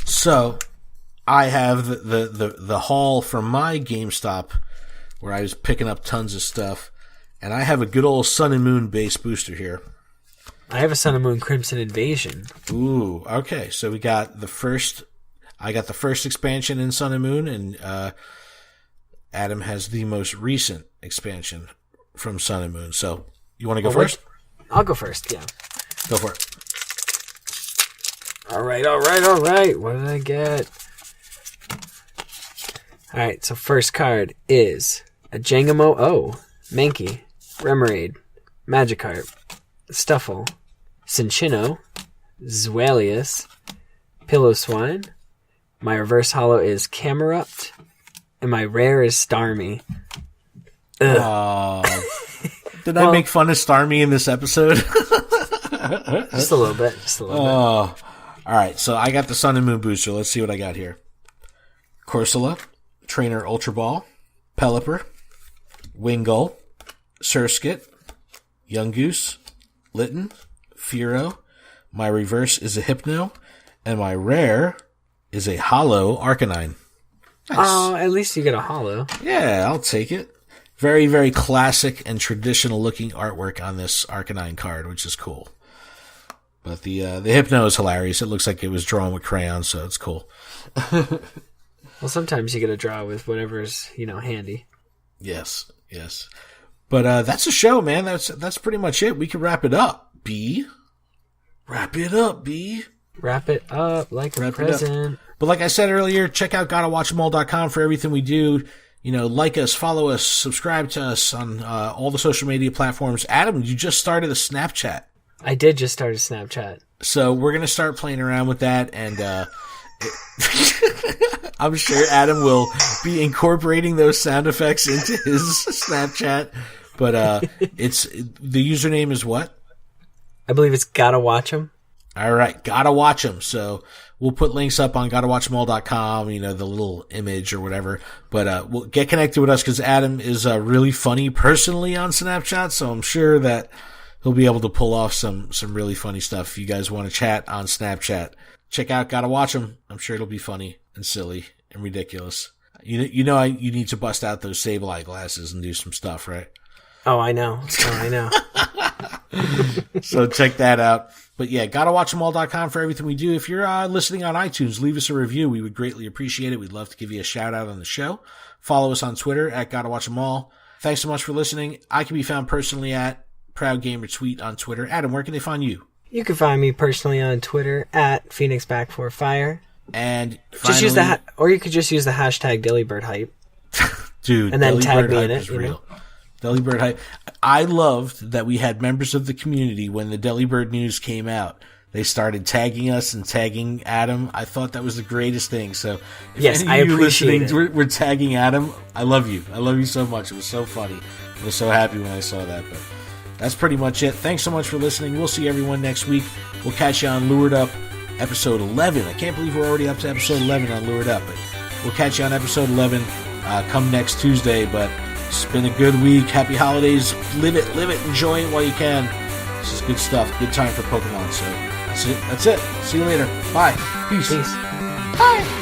So I have the haul from my GameStop where I was picking up tons of stuff, and I have a good old Sun and Moon base booster here. I have a Sun and Moon Crimson Invasion. Ooh, okay. So we got the first. I got the first expansion in Sun and Moon, and Adam has the most recent expansion from Sun and Moon. So. You want to go first? I'll go first, yeah. Go for it. All right. What did I get? All right, so first card is a Jangamo O, Mankey, Remoraid, Magikarp, Stuffle, Cinccino, Zweilous, Piloswine. My reverse holo is Camerupt, and my rare is Starmie. Did I make fun of Starmie in this episode? Just a little bit. All right, so I got the Sun and Moon booster. Let's see what I got here. Corsola, Trainer Ultra Ball, Pelipper, Wingull, Surskit, Yungoos, Litten, Fearow. My reverse is a Hypno, and my rare is a Holo Arcanine. Nice. Oh, at least you get a holo. Yeah, I'll take it. Very, very classic and traditional looking artwork on this Arcanine card, which is cool. But the Hypno is hilarious. It looks like it was drawn with crayons, so it's cool. Well, sometimes you get to draw with whatever's, handy. Yes. But that's a show, man. That's pretty much it. We can wrap it up, B. Wrap it up, B. Wrap it up like a present. But like I said earlier, check out GottaWatch'Em.all.com for everything we do. Like us, follow us, subscribe to us on all the social media platforms. Adam, you just started a Snapchat. I did just start a Snapchat. So we're going to start playing around with that, and I'm sure Adam will be incorporating those sound effects into his Snapchat. But the username is what? I believe it's Gotta Watch 'Em. All right, Gotta Watch 'Em. So we'll put links up on GottaWatch'Em.all.com, the little image or whatever. But we'll get connected with us because Adam is really funny personally on Snapchat, so I'm sure that he'll be able to pull off some really funny stuff. If you guys want to chat on Snapchat, check out Gotta Watch 'Em. I'm sure it'll be funny and silly and ridiculous. You need to bust out those Sableye glasses and do some stuff, right? Oh, I know. So check that out. But yeah, GottaWatch'Em.all.com for everything we do. If you're listening on iTunes, leave us a review. We would greatly appreciate it. We'd love to give you a shout out on the show. Follow us on Twitter at GottaWatch'Em.all. Thanks so much for listening. I can be found personally at ProudGamerTweet on Twitter. Adam, where can they find you? You can find me personally on Twitter at PhoenixBack4Fire. And finally, just or you could just use the hashtag DailyBirdHype. Dude, and then tag me in it. Real. Delibird Hype. I loved that we had members of the community when the Delibird news came out. They started tagging us and tagging Adam. I thought that was the greatest thing. So, if yes, any I of you appreciate listening, it. We're tagging Adam. I love you. I love you so much. It was so funny. I was so happy when I saw that. But that's pretty much it. Thanks so much for listening. We'll see everyone next week. We'll catch you on Lured Up, episode 11. I can't believe we're already up to episode 11 on Lured Up. But we'll catch you on episode 11 come next Tuesday. But it's been a good week. Happy holidays. Live it. Enjoy it while you can. This is good stuff. Good time for Pokemon. So that's it. See you later. Bye. Peace. Bye.